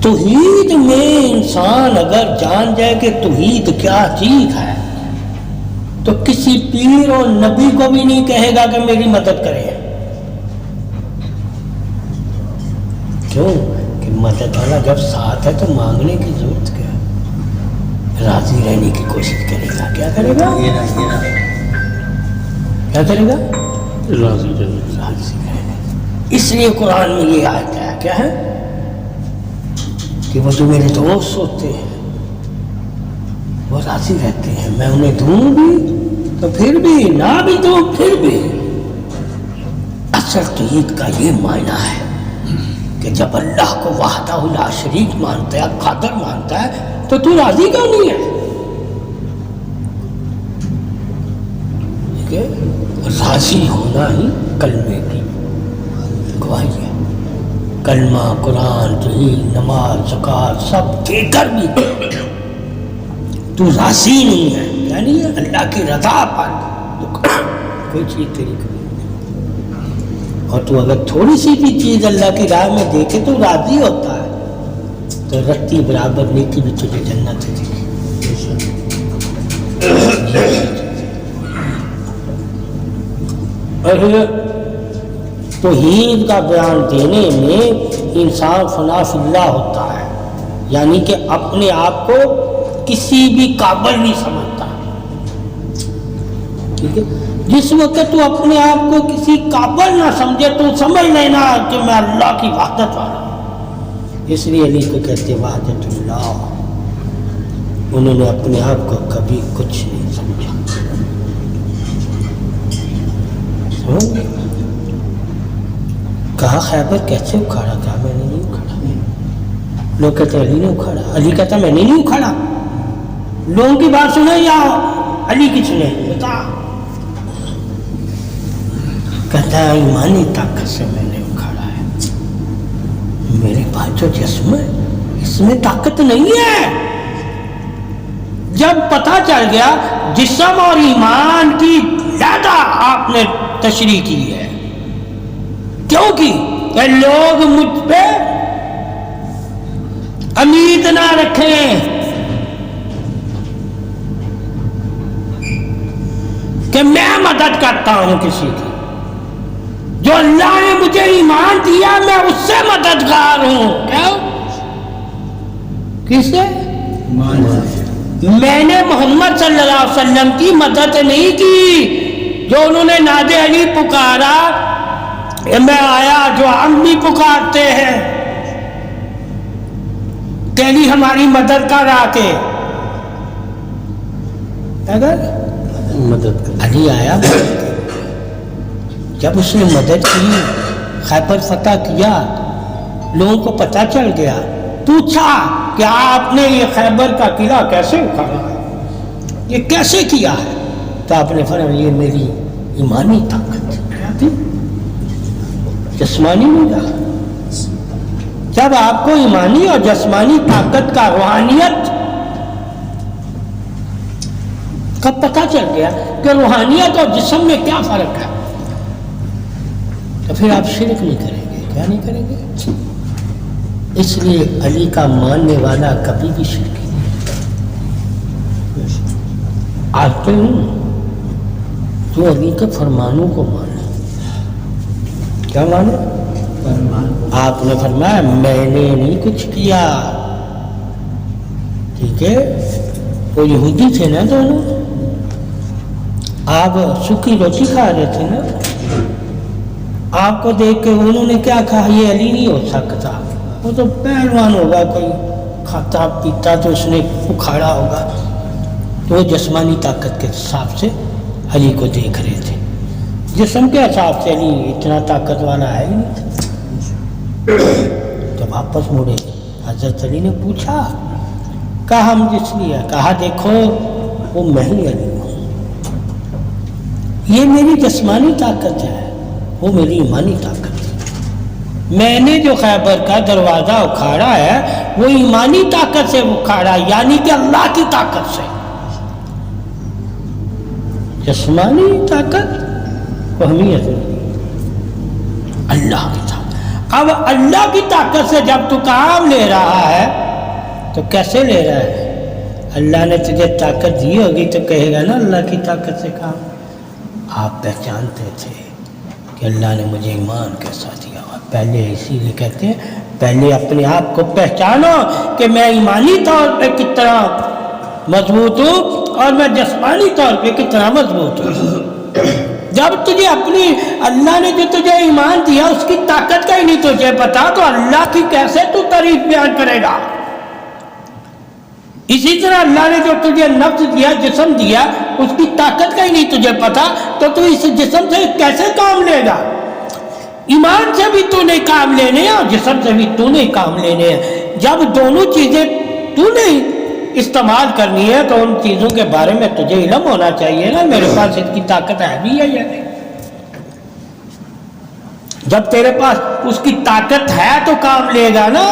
توحید میں انسان اگر جان جائے کہ توحید کیا چیز ہے تو کسی پیر اور نبی کو بھی نہیں کہے گا کہ میری مدد کرے. کیوں کہ مدد والا جب ساتھ ہے تو مانگنے کی ضرورت کیا ہے؟ راضی رہنے کی کوشش کرے گا. کیا کرے گا؟ کیا کرے گا؟ راضی رہنے. اس لیے قرآن میں یہ آیت ہے کیا ہے کہ وہ جو میرے دوست ہوتے ہیں وہ راضی رہتے ہیں. میں انہیں دوں بھی تو پھر بھی نہ بھی دوں پھر بھی. اصل توحید کا یہ معنی ہے کہ جب اللہ کو وحدہ لا شریک مانتا ہے قادر مانتا ہے تو راضی کیوں نہیں ہے؟ ٹھیک ہے. راضی ہونا ہی کلمے کی گواہی ہے. کلمہ قرآن توحید نماز زکوٰۃ سب دے کر بھی تو راضی نہیں ہے یعنی اللہ کی رضا پر کوئی چیز تیری کبھی نہیں. اور تو اگر تھوڑی سی بھی چیز اللہ کی راہ میں دیکھے تو راضی ہوتا ہے تو رتی برابر نیکی بھی تجھے جنت دے گی. اور توحید کا بیان دینے میں انسان فنا فی اللہ ہوتا ہے یعنی کہ اپنے آپ کو کسی بھی قابل نہیں سمجھتا. ٹھیک ہے. جس وقت تو اپنے آپ کو کسی قابل نہ سمجھے تو سمجھ لینا کہ میں اللہ کی وحدت والا ہوں. اس لیے علی کو کہتے وحدت اللہ. انہوں نے اپنے آپ کو کبھی کچھ نہیں سمجھا. کہا خیبر کیسے اکھاڑا؟ کہا میں نے نہیں اکھاڑا. لوگ کہتے علی نے اکھاڑا. علی کہتا میں نے نہیں اکھاڑا. لوگوں کی بات سنیں یا علی کی سنیں؟ بتا. کہتا ہے ایمانی طاقت سے میں نے اکھاڑا ہے. میرے پاس جو جسم ہے اس میں طاقت نہیں ہے. جب پتہ چل گیا جسم اور ایمان کی زیادہ آپ نے تشریح کی ہے کیونکہ کہ لوگ مجھ پہ امید نہ رکھیں کہ میں مدد کرتا ہوں کسی کی. جو اللہ نے مجھے ایمان دیا میں اس سے مددگار ہوں. کیا؟ کس سے؟ میں نے محمد صلی اللہ علیہ وسلم کی مدد نہیں کی. جو انہوں نے ناد علی پکارا میں آیا جو ہم بھی پکارتے ہیں تیری ہماری مدد کر آ کے. اگر مدد علی آیا جب اس نے مدد کی خیبر فتح کیا لوگوں کو پتہ چل گیا پوچھا کہ آپ نے یہ خیبر کا قلعہ کیسے اکھاڑا یہ کیسے کیا ہے؟ تو آپ نے فرمایا یہ میری ایمانی طاقت ہے. جسمانی نہیں رہا. جب آپ کو ایمانی اور جسمانی طاقت کا روحانیت کا پتہ چل گیا کہ روحانیت اور جسم میں کیا فرق ہے تو پھر آپ شرک نہیں کریں گے. کیا نہیں کریں گے؟ اس لیے علی کا ماننے والا کبھی بھی شرک نہیں. آج تو جو علی کے فرمانوں کو مانے. کیا مانے؟ آپ نے فرمایا میں نے نہیں کچھ کیا. ٹھیک ہے. وہ یہودی تھے نا دونوں. آپ سوکھی روٹی کھا رہے تھے نا. آپ کو دیکھ کے انہوں نے کیا کہا یہ علی نہیں ہو سکتا. وہ تو پہلوان ہوگا کوئی کھاتا پیتا تو اس نے اکھاڑا ہوگا. تو وہ جسمانی طاقت کے حساب سے علی کو دیکھ رہے تھے. جسم کے حساب سے علی اتنا طاقت والا ہے ہی نہیں. جب واپس مڑے حضرت علی نے پوچھا کہا ہم جس لیے کہا دیکھو وہ میں ہی علی ہوں. یہ میری جسمانی طاقت ہے وہ میری ایمانی طاقت ہے. میں نے جو خیبر کا دروازہ اکھاڑا ہے وہ ایمانی طاقت سے اکھاڑا یعنی کہ اللہ کی طاقت سے. جسمانی طاقت کو اہمیت نہیں. اللہ کی طاقت اب اللہ کی طاقت سے جب تو کام لے رہا ہے تو کیسے لے رہا ہے؟ اللہ نے تجھے طاقت دی ہوگی تو کہے گا نا اللہ کی طاقت سے کام. آپ پہچانتے تھے کہ اللہ نے مجھے ایمان کیسا دیا ہوا. پہلے اسی لیے کہتے ہیں پہلے اپنے آپ کو پہچانو کہ میں ایمانی طور پہ کتنا مضبوط ہوں اور میں جسمانی طور پہ کتنا مضبوط ہوں. جب تجھے اپنی اللہ نے جو تجھے ایمان دیا اس کی طاقت کا ہی نہیں تجھے پتا تو اللہ کی کیسے تو تعریف بیان کرے گا؟ اسی طرح اللہ نے جو تجھے نفس دیا جسم دیا اس کی طاقت کا ہی نہیں تجھے پتا تو اس جسم سے کیسے کام لے گا؟ ایمان سے بھی تو نہیں کام لینے ہیں اور جسم سے بھی تو نہیں کام لینے ہیں. جب دونوں چیزیں تو نہیں استعمال کرنی ہے تو ان چیزوں کے بارے میں تجھے علم ہونا چاہیے نا میرے پاس اس کی طاقت ہے بھی ہے یا نہیں. جب تیرے پاس اس کی طاقت ہے تو کام لے گا نا.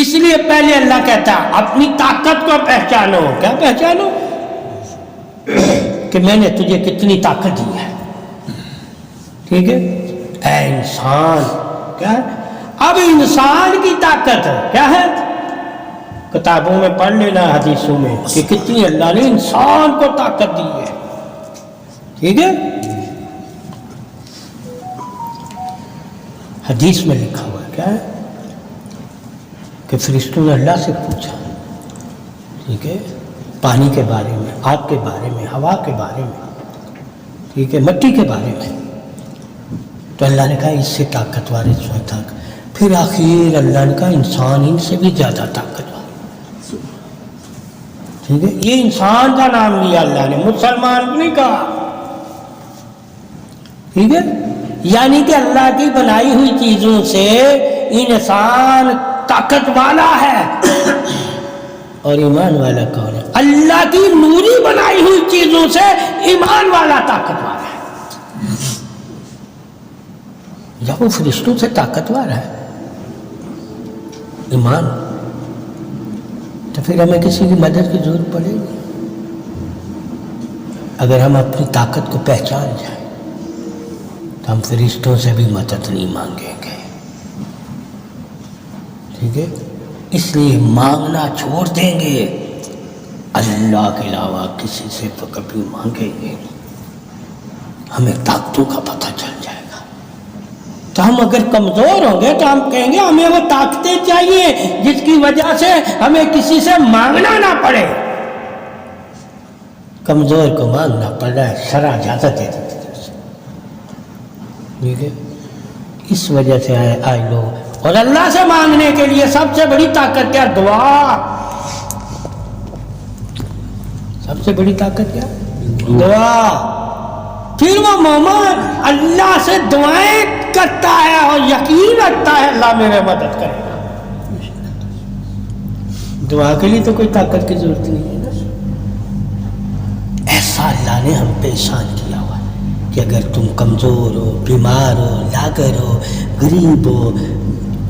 اس لیے پہلے اللہ کہتا ہے اپنی طاقت کو پہچانو. کیا پہچانو؟ کہ میں نے تجھے کتنی طاقت دی ہے. ٹھیک ہے اے انسان. کیا ہے؟ اب انسان کی طاقت کیا ہے؟ کتابوں میں پڑھ لینا حدیثوں میں کہ کتنی اللہ نے انسان کو طاقت دی ہے. ٹھیک ہے حدیث میں لکھا ہوا ہے کیا ہے کہ فرشتوں نے اللہ سے پوچھا. ٹھیک ہے پانی کے بارے میں, آگ کے بارے میں, ہوا کے بارے میں, ٹھیک ہے مٹی کے بارے میں. تو اللہ نے کہا اس سے طاقتور تھا. پھر آخر اللہ نے کہا انسان ان سے بھی زیادہ طاقتور. ٹھیک ہے یہ انسان کا نام لیا اللہ نے, مسلمان کو نہیں کہا. ٹھیک ہے یعنی کہ اللہ کی بنائی ہوئی چیزوں سے انسان طاقت والا ہے. اور ایمان والا کون ہے؟ اللہ کی نوری بنائی ہوئی چیزوں سے ایمان والا طاقت والا ہے. جب وہ فرشتوں سے طاقتور ہے ایمان تو پھر ہمیں کسی کی مدد کی ضرورت پڑے گی. اگر ہم اپنی طاقت کو پہچان جائیں تو ہم فرشتوں سے بھی مدد نہیں مانگیں گے. ٹھیک ہے اس لیے مانگنا چھوڑ دیں گے. اللہ کے علاوہ کسی سے تو کبھی مانگیں گے ہمیں طاقتوں کا پتہ چل جائے گا. تو ہم اگر کمزور ہوں گے تو ہم کہیں گے ہمیں وہ طاقتیں چاہیے جس کی وجہ سے ہمیں کسی سے مانگنا نہ پڑے. کمزور کو مانگنا پڑ رہا ہے شرع اجازت دے دیتی ہے. ٹھیک ہے اس وجہ سے آئے لوگ. اور اللہ سے مانگنے کے لیے سب سے بڑی طاقت کیا؟ دعا. سب سے بڑی طاقت کیا؟ دعا. پھر وہ مومن اللہ سے دعائیں کرتا ہے اور یقین رکھتا ہے اللہ میرے مدد کرے گا. دعا کے لیے تو کوئی طاقت کی ضرورت نہیں ہے نا. ایسا اللہ نے ہم پہ احسان کیا ہوا کہ اگر تم کمزور ہو, بیمار ہو, لاغر ہو, غریب ہو,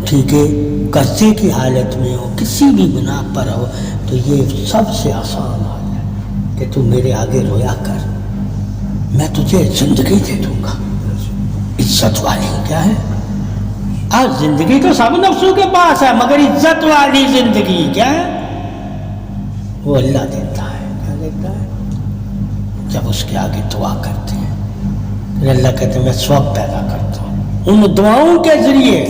ٹھیک ہے قرضے کی حالت میں ہو, کسی بھی گناہ پر ہو, تو یہ سب سے آسان حال ہے کہ تم میرے آگے رویا کر, میں تجھے زندگی دے دوں گا. عزت والی کیا ہے؟ آج زندگی تو سب نفسوں کے پاس ہے مگر عزت والی زندگی کیا ہے؟ وہ اللہ دیتا ہے. کیا دیتا ہے؟ جب اس کے آگے دعا کرتے ہیں پھر اللہ کہتے ہیں میں ثواب پیدا کرتا ہوں ان دعاؤں کے ذریعے.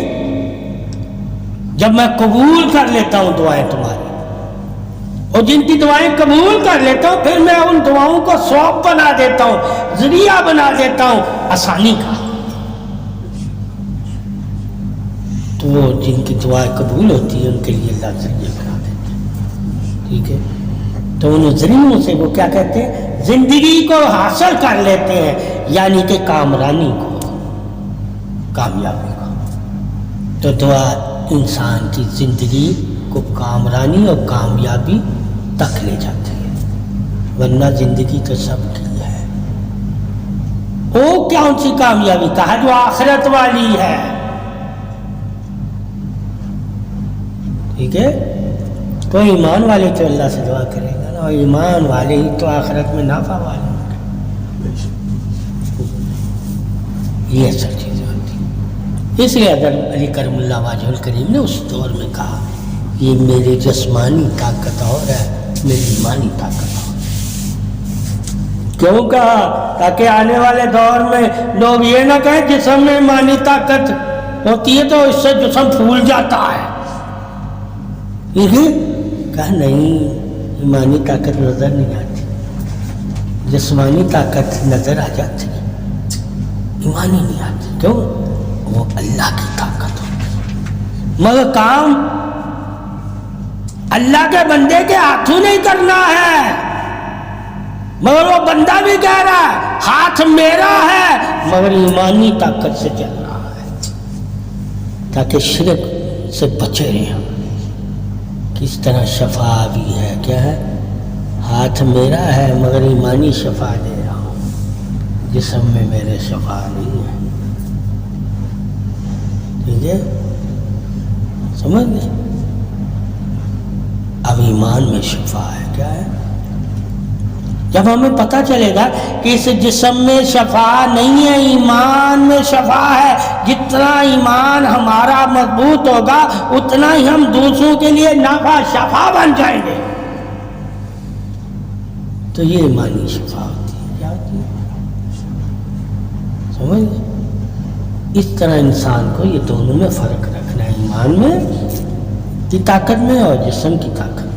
جب میں قبول کر لیتا ہوں دعائیں تمہاری اور جن کی دعائیں قبول کر لیتا ہوں پھر میں ان دعاؤں کو ثواب بنا دیتا ہوں, ذریعہ بنا دیتا ہوں آسانی کا. تو وہ جن کی دعائیں قبول ہوتی ہیں ان کے لیے اللہ ذریعہ بنا دیتا ہے. ٹھیک ہے تو ان ذریعوں سے وہ کیا کہتے ہیں زندگی کو حاصل کر لیتے ہیں, یعنی کہ کامرانی کو, کامیابی کو. تو دعا انسان کی زندگی کو کامرانی اور کامیابی تک لے جاتی ہے, ورنہ زندگی تو سب کی ہے. وہ کون سی کامیابی کہا؟ جو آخرت والی ہے. ٹھیک ہے تو ایمان والے تو اللہ سے دعا کرے گا نا, اور ایمان والے ہی تو آخرت میں نافع والے ہوں گے. یہ اصل چیزیں ہوتی ہیں. اس لیے حضرت علی کرم اللہ وجہ الکریم نے اس دور میں کہا یہ میری جسمانی طاقت اور ہے، میری ایمانی طاقت اور ہے۔ کیوں کہا؟ تاکہ آنے والے دور میں لوگ یہ نہ کہیں جسم میں ایمانی طاقت ہوتی ہے تو اس سے جسم پھول جاتا ہے، کہا نہیں، ایمانی طاقت نظر نہیں آتی، جسمانی طاقت نظر آ جاتی ہے، ایمانی نہیں آتی۔ کیوں؟ وہ اللہ کی طاقت ہوتی، مگر کام اللہ کے بندے کے ہاتھوں نہیں کرنا ہے، مگر وہ بندہ بھی کہہ رہا ہے ہاتھ میرا ہے، مگر ایمانی طاقت سے چل رہا ہے، تاکہ شرک سے بچے رہیں۔ کس طرح شفا بھی ہے، کیا ہے؟ ہاتھ میرا ہے مگر ایمانی شفا دے رہا ہوں، جسم میں میرے شفا نہیں ہے، ٹھیک ہے؟ سمجھ گئے؟ اب ایمان میں شفا ہے، کیا ہے؟ جب ہمیں پتہ چلے گا کہ اس جسم میں شفا نہیں ہے، ایمان میں شفا ہے، جتنا ایمان ہمارا مضبوط ہوگا اتنا ہی ہم دوسروں کے لیے نفع شفا بن جائیں گے۔ تو یہ ایمانی شفا ہوتی ہے، کیا ہوتی ہے؟ سمجھ گئے؟ اس طرح انسان کو یہ دونوں میں فرق رکھنا ہے، ایمان میں کی طاقت میں اور جسم کی طاقت میں۔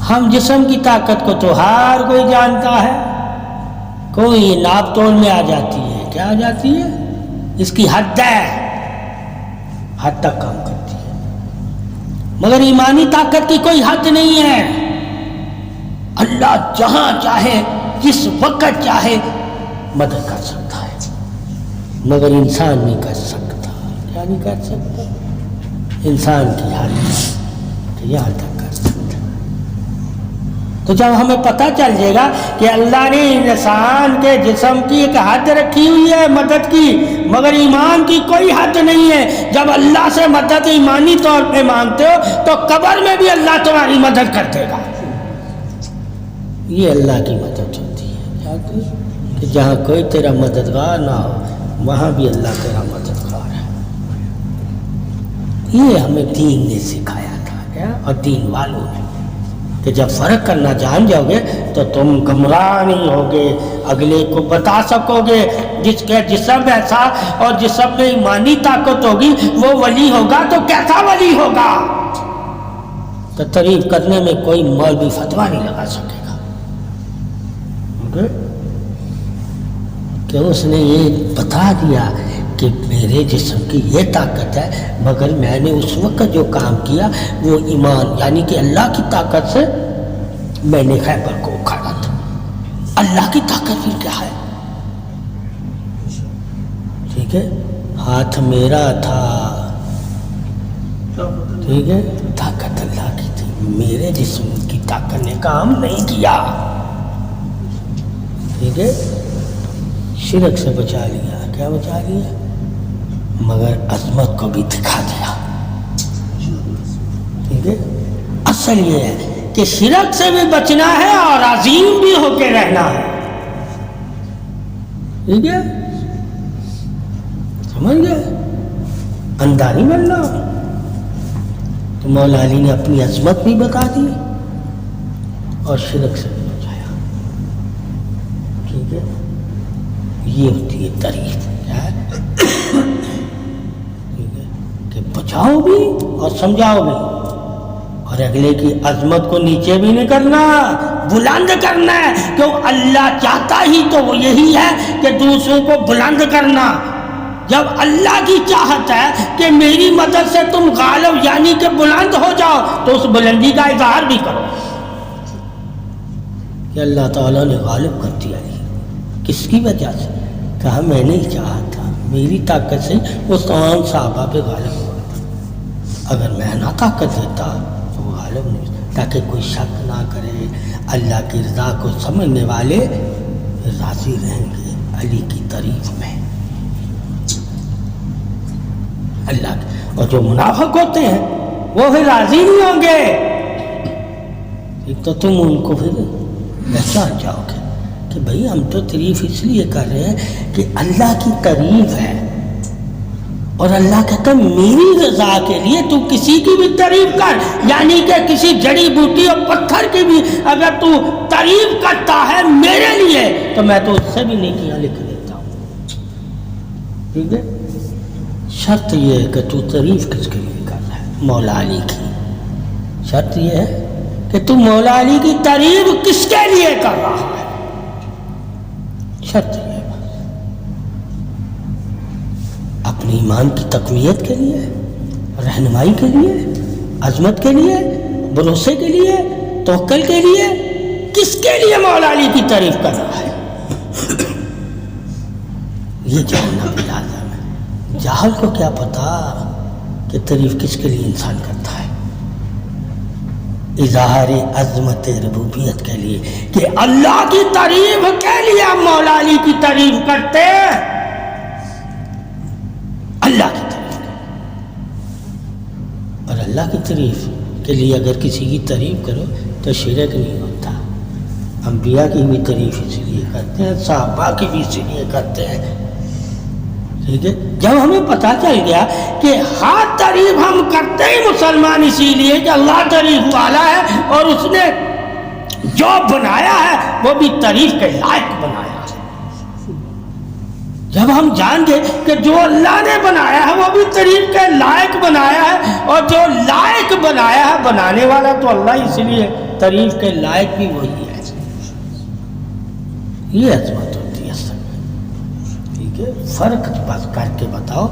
ہم جسم کی طاقت کو تو ہر کوئی جانتا ہے، کوئی ناپ تول میں آ جاتی ہے، کیا آ جاتی ہے؟ اس کی حد ہے، حد تک کام کرتی ہے، مگر ایمانی طاقت کی کوئی حد نہیں ہے۔ اللہ جہاں چاہے جس وقت چاہے مدد کر سکتا ہے، مگر انسان نہیں کر سکتا۔ کیا نہیں کر سکتا؟ انسان کی حد کہ یہاں تک کر سکتا۔ تو جب ہمیں پتہ چل جائے گا کہ اللہ نے انسان کے جسم کی ایک حد رکھی ہوئی ہے مدد کی، مگر ایمان کی کوئی حد نہیں ہے، جب اللہ سے مدد ایمانی طور پہ مانگتے ہو تو قبر میں بھی اللہ تمہاری مدد کر دے گا۔ یہ اللہ کی مدد ہوتی ہے، کہ جہاں کوئی تیرا مددگار نہ ہو وہاں بھی اللہ تیرا مددگار ہے۔ یہ ہمیں دین نے سکھایا تھا، کیا؟ اور دین والوں نے، کہ جب فرق کرنا جان جاؤ گے تو تم گمراہ نہیں ہوگے، اگلے کو بتا سکو گے جس کے جسم ایسا اور جسم میں ایمانی طاقت ہوگی وہ ولی ہوگا تو کیسا ولی ہوگا؟ تو تعریف کرنے میں کوئی مولوی فتویٰ نہیں لگا سکے گا، کہ اس نے یہ بتا دیا کہ میرے جسم کی یہ طاقت ہے، مگر میں نے اس وقت جو کام کیا وہ ایمان یعنی کہ اللہ کی طاقت سے میں نے خیبر کو اکھاڑا تھا۔ اللہ کی طاقت پھر کیا ہے؟ ٹھیک ہے، ہاتھ میرا تھا، ٹھیک ہے، طاقت اللہ کی تھی، میرے جسم کی طاقت نے کام نہیں کیا، ٹھیک ہے؟ شرک سے بچا لیا، کیا بچا لیا؟ مگر عظمت کو بھی دکھا دیا، ٹھیک ہے؟ اصل یہ ہے کہ شرک سے بھی بچنا ہے اور عظیم بھی ہو کے رہنا ہے، ٹھیک ہے؟ سمجھ گئے؟ اندھا نہیں بننا۔ تو مولا علی نے اپنی عظمت بھی بتا دی اور شرک سے بھی بچایا، ٹھیک ہے؟ یہ ہوتی ہے تعریف، کیا ہے؟ ٹھیک ہے کہ بچاؤ بھی اور سمجھاؤ بھی، اور اگلے کی عظمت کو نیچے بھی نہیں کرنا، بلند کرنا ہے، کیوں؟ اللہ چاہتا ہی تو وہ یہی ہے کہ دوسروں کو بلند کرنا۔ جب اللہ کی چاہت ہے کہ میری مدد سے تم غالب یعنی کہ بلند ہو جاؤ تو اس بلندی کا اظہار بھی کرو، کہ اللہ تعالیٰ نے غالب کر دیا۔ کس کی وجہ سے؟ کہا میں نہیں چاہا تھا، میری طاقت سے وہ تمام صحابہ پہ غالب ہوا تھا، اگر میں نہ طاقت دیتا تو وہ غالب نہیں، تاکہ کوئی شک نہ کرے، اللہ کی رضا کو سمجھنے والے راضی رہیں گے علی کی تعریف میں، اللہ کی۔ اور جو منافق ہوتے ہیں وہ پھر راضی نہیں ہوں گے، ایک تو تم ان کو پھر پہچان جاؤ گے کہ بھئی ہم تو تعریف اس لیے کر رہے ہیں کہ اللہ کی تعریف ہے، اور اللہ کہتا ہے میری رضا کے لیے تو کسی کی بھی تعریف کر، یعنی کہ کسی جڑی بوٹی اور پتھر کی بھی اگر تو تعریف کرتا ہے میرے لیے تو میں تو اس سے بھی نیکیاں لکھ دیتا ہوں. ٹھیک ہے؟ شرط یہ ہے کہ تو تعریف کس کے لیے کر رہا ہے؟ مولا علی کی. شرط یہ ہے کہ تو مولا علی کی تعریف کس کے لیے کر رہا ہے. شرط یہ ہے اپنی ایمان کی تقویت کے لیے، رہنمائی کے لیے، عظمت کے لیے، بھروسے کے لیے، توکل کے لیے. کس کے لیے مولا علی کی تعریف کر رہا ہے؟ یہ جاننا بھی لازم ہے. جاہل کو کیا پتا کہ تعریف کس کے لیے انسان کرتا ہے؟ اظہار عظمت ربوبیت کے لیے، کہ اللہ کی تعریف کے لیے ہم مولا علی کی تعریف کرتے ہیں. اللہ کی تعریف اور اللہ کی تعریف کے لیے اگر کسی کی تعریف کرو تو شرک نہیں ہوتا. انبیاء کی بھی تعریف اس لیے کرتے ہیں، صحابہ کی بھی اس لیے کرتے ہیں. ٹھیک ہے؟ جب ہمیں پتہ چل گیا کہ ہر تعریف ہم کرتے ہی مسلمان اسی لیے کہ اللہ تعریف والا ہے اور اس نے جو بنایا ہے وہ بھی تعریف کے لائق بنایا ہے. جب ہم جان گے کہ جو اللہ نے بنایا ہے وہ بھی تعریف کے لائق بنایا ہے، اور جو لائق بنایا ہے بنانے والا تو اللہ، اس لیے تعریف کے لائق بھی وہی ہے. یہ عظمت ہوتی ہے اصل میں. ٹھیک ہے؟ فرق بس کر کے بتاؤ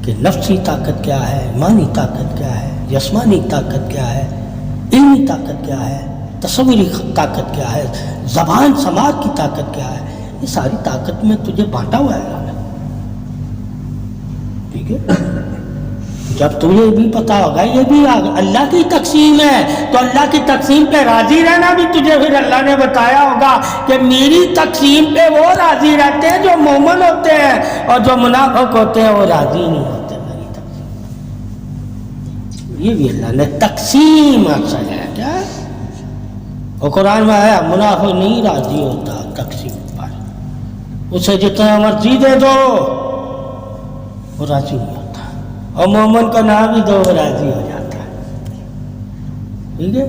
کہ نفسی طاقت کیا ہے، ایمانی طاقت کیا ہے، جسمانی طاقت کیا ہے، علمی طاقت کیا ہے، تصوری طاقت کیا ہے، زبان سماعت کی طاقت کیا ہے. یہ ساری طاقت میں تجھے بانٹا ہوا ہے اللہ نے. ٹھیک ہے؟ جب تجھے بھی پتا ہوگا یہ بھی اللہ کی تقسیم ہے تو اللہ کی تقسیم پہ راضی رہنا بھی تجھے پھر اللہ نے بتایا ہوگا کہ میری تقسیم پہ وہ راضی رہتے ہیں جو مومن ہوتے ہیں، اور جو منافق ہوتے ہیں وہ راضی نہیں ہوتے میری تقسیم. یہ بھی اللہ نے تقسیم اصل ہے. کیا اور قرآن میں ہے منافق نہیں راضی ہوتا تقسیم پر، اسے جتنا مرضی دے دو وہ راضی نہیں ہوتا، اور مومن کا نام بھی دو راضی ہو جاتا ہے. ٹھیک ہے؟